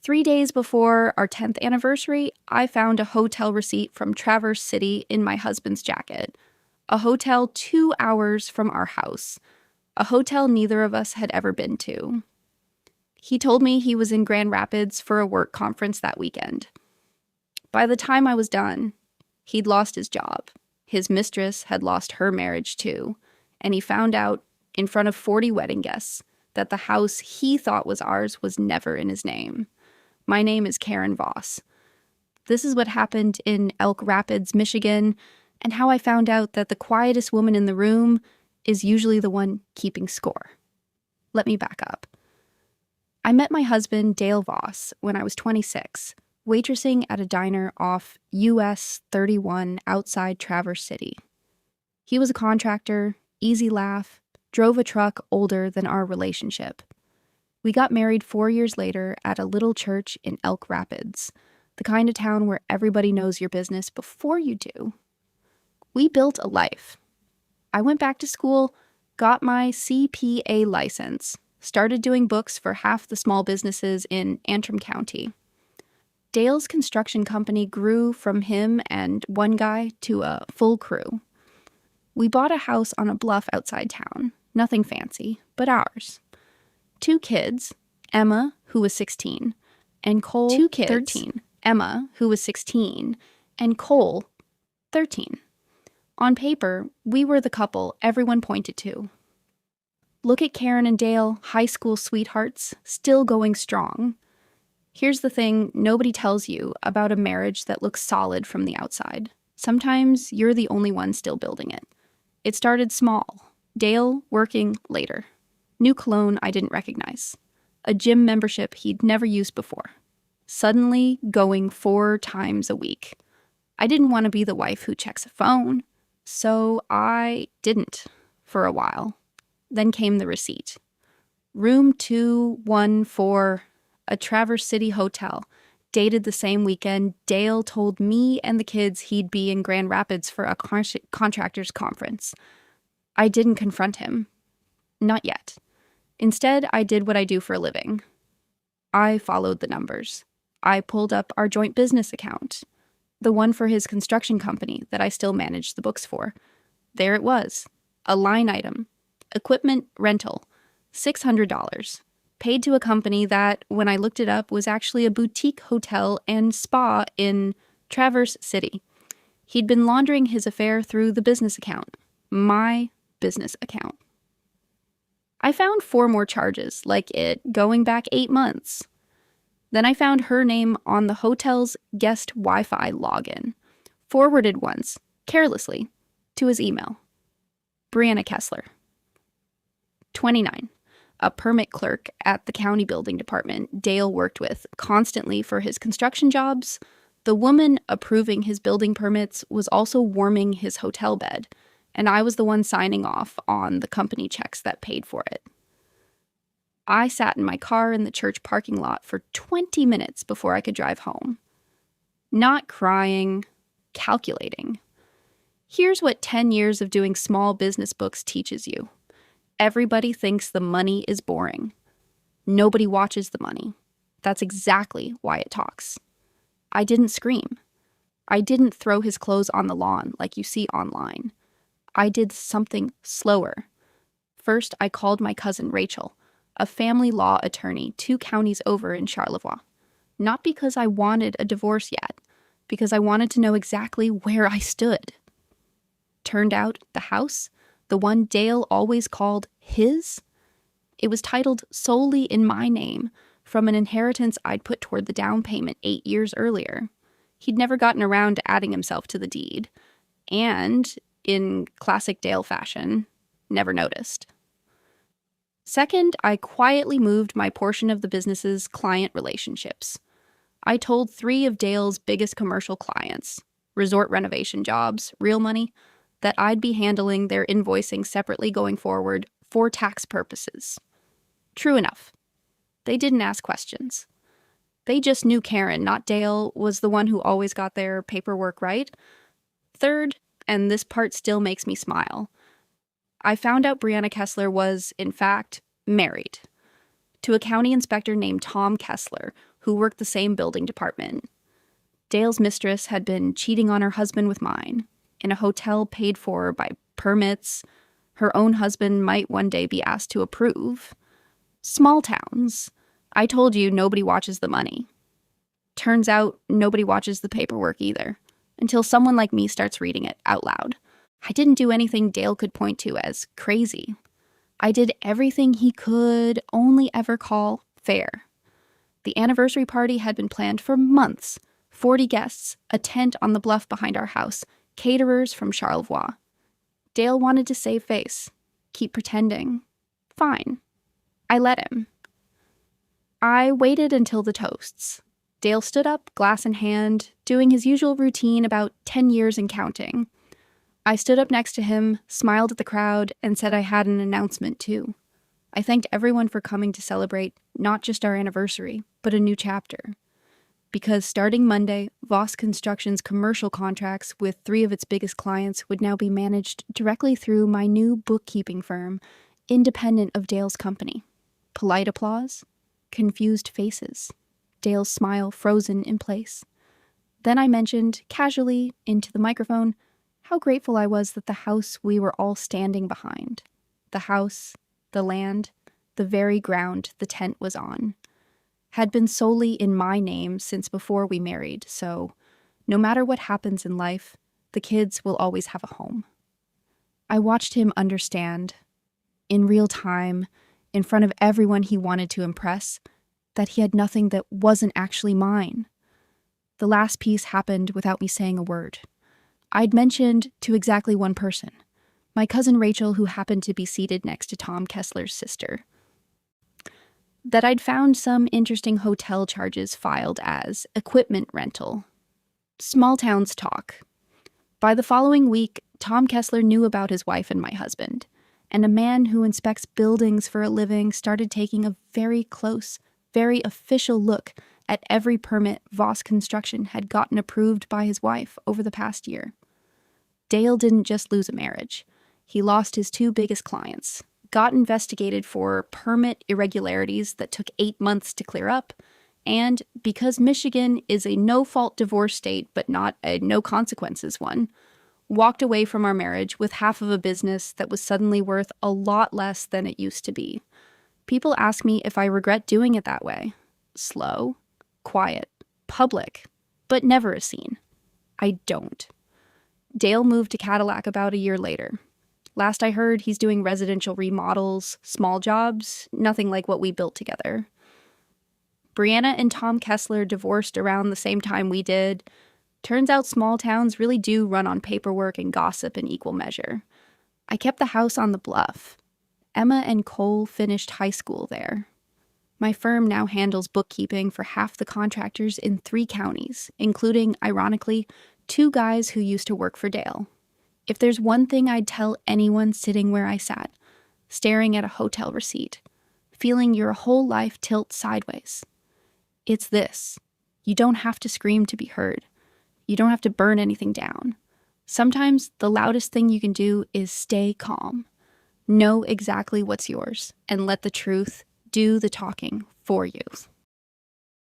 3 days before our 10th anniversary, I found a hotel receipt from Traverse City in my husband's jacket. A hotel 2 hours from our house. A hotel neither of us had ever been to. He told me he was in Grand Rapids for a work conference that weekend. By the time I was done, he'd lost his job. His mistress had lost her marriage too, and he found out, in front of 40 wedding guests, that the house he thought was ours was never in his name. My name is Karen Voss. This is what happened in Elk Rapids, Michigan, and how I found out that the quietest woman in the room is usually the one keeping score. Let me back up. I met my husband, Dale Voss, when I was 26, waitressing at a diner off US 31 outside Traverse City. He was a contractor, easy laugh, drove a truck older than our relationship. We got married 4 years later at a little church in Elk Rapids, the kind of town where everybody knows your business before you do. We built a life. I went back to school, got my CPA license, started doing books for half the small businesses in Antrim County. Dale's construction company grew from him and one guy to a full crew. We bought a house on a bluff outside town. Nothing fancy, but ours. 2 kids, Emma, who was 16, and Cole, 13. Emma, who was 16, and Cole, 13. On paper, we were the couple everyone pointed to. Look at Karen and Dale, high school sweethearts, still going strong. Here's the thing nobody tells you about a marriage that looks solid from the outside. Sometimes you're the only one still building it. It started small. Dale working later. New cologne I didn't recognize. A gym membership he'd never used before. Suddenly going 4 times a week. I didn't want to be the wife who checks a phone, so I didn't for a while. Then came the receipt. Room 214, a Traverse City hotel. Dated the same weekend, Dale told me and the kids he'd be in Grand Rapids for a contractors conference. I didn't confront him. Not yet. Instead, I did what I do for a living. I followed the numbers. I pulled up our joint business account, the one for his construction company that I still managed the books for. There it was, a line item, equipment rental, $600, paid to a company that, when I looked it up, was actually a boutique hotel and spa in Traverse City. He'd been laundering his affair through the business account, my business account. I found 4 more charges, like it, going back 8 months. Then I found her name on the hotel's guest Wi-Fi login, forwarded once, carelessly, to his email. Brianna Kessler. 29. A permit clerk at the county building department Dale worked with constantly for his construction jobs. The woman approving his building permits was also warming his hotel bed, and I was the one signing off on the company checks that paid for it. I sat in my car in the church parking lot for 20 minutes before I could drive home. Not crying, calculating. Here's what 10 years of doing small business books teaches you. Everybody thinks the money is boring. Nobody watches the money. That's exactly why it talks. I didn't scream. I didn't throw his clothes on the lawn like you see online. I did something slower. First, I called my cousin Rachel, a family law attorney 2 counties over in Charlevoix. Not because I wanted a divorce yet, because I wanted to know exactly where I stood. Turned out the house, the one Dale always called his, it was titled solely in my name from an inheritance I'd put toward the down payment 8 years earlier. He'd never gotten around to adding himself to the deed, and, in classic Dale fashion, never noticed. Second, I quietly moved my portion of the business's client relationships. I told 3 of Dale's biggest commercial clients, resort renovation jobs, real money, that I'd be handling their invoicing separately going forward for tax purposes. True enough. They didn't ask questions. They just knew Karen, not Dale, was the one who always got their paperwork right. Third, and this part still makes me smile, I found out Brianna Kessler was, in fact, married to a county inspector named Tom Kessler, who worked the same building department. Dale's mistress had been cheating on her husband with mine, in a hotel paid for by permits her own husband might one day be asked to approve. Small towns. I told you nobody watches the money. Turns out nobody watches the paperwork either, until someone like me starts reading it out loud. I didn't do anything Dale could point to as crazy. I did everything he could only ever call fair. The anniversary party had been planned for months. 40 guests, a tent on the bluff behind our house, caterers from Charlevoix. Dale wanted to save face, keep pretending. Fine. I let him. I waited until the toasts. Dale stood up, glass in hand, doing his usual routine about 10 years and counting. I stood up next to him, smiled at the crowd, and said I had an announcement too. I thanked everyone for coming to celebrate not just our anniversary, but a new chapter. Because starting Monday, Voss Construction's commercial contracts with 3 of its biggest clients would now be managed directly through my new bookkeeping firm, independent of Dale's company. Polite applause, confused faces, Dale's smile frozen in place. Then I mentioned, casually, into the microphone, how grateful I was that the house we were all standing behind, the house, the land, the very ground the tent was on, had been solely in my name since before we married, so no matter what happens in life, the kids will always have a home. I watched him understand, in real time, in front of everyone he wanted to impress, that he had nothing that wasn't actually mine. The last piece happened without me saying a word. I'd mentioned to exactly one person, my cousin Rachel, who happened to be seated next to Tom Kessler's sister, that I'd found some interesting hotel charges filed as equipment rental. Small towns talk. By the following week, Tom Kessler knew about his wife and my husband, and a man who inspects buildings for a living started taking a very close, very official look at every permit Voss Construction had gotten approved by his wife over the past year. Dale didn't just lose a marriage. He lost his 2 biggest clients, got investigated for permit irregularities that took 8 months to clear up, and because Michigan is a no-fault divorce state but not a no-consequences one, walked away from our marriage with half of a business that was suddenly worth a lot less than it used to be. People ask me if I regret doing it that way. Slow, quiet, public, but never a scene. I don't. Dale moved to Cadillac about a year later. Last I heard, he's doing residential remodels, small jobs, nothing like what we built together. Brianna and Tom Kessler divorced around the same time we did. Turns out small towns really do run on paperwork and gossip in equal measure. I kept the house on the bluff. Emma and Cole finished high school there. My firm now handles bookkeeping for half the contractors in 3 counties, including, ironically, 2 guys who used to work for Dale. If there's one thing I'd tell anyone sitting where I sat, staring at a hotel receipt, feeling your whole life tilt sideways, it's this. You don't have to scream to be heard. You don't have to burn anything down. Sometimes the loudest thing you can do is stay calm. Know exactly what's yours and let the truth do the talking for you.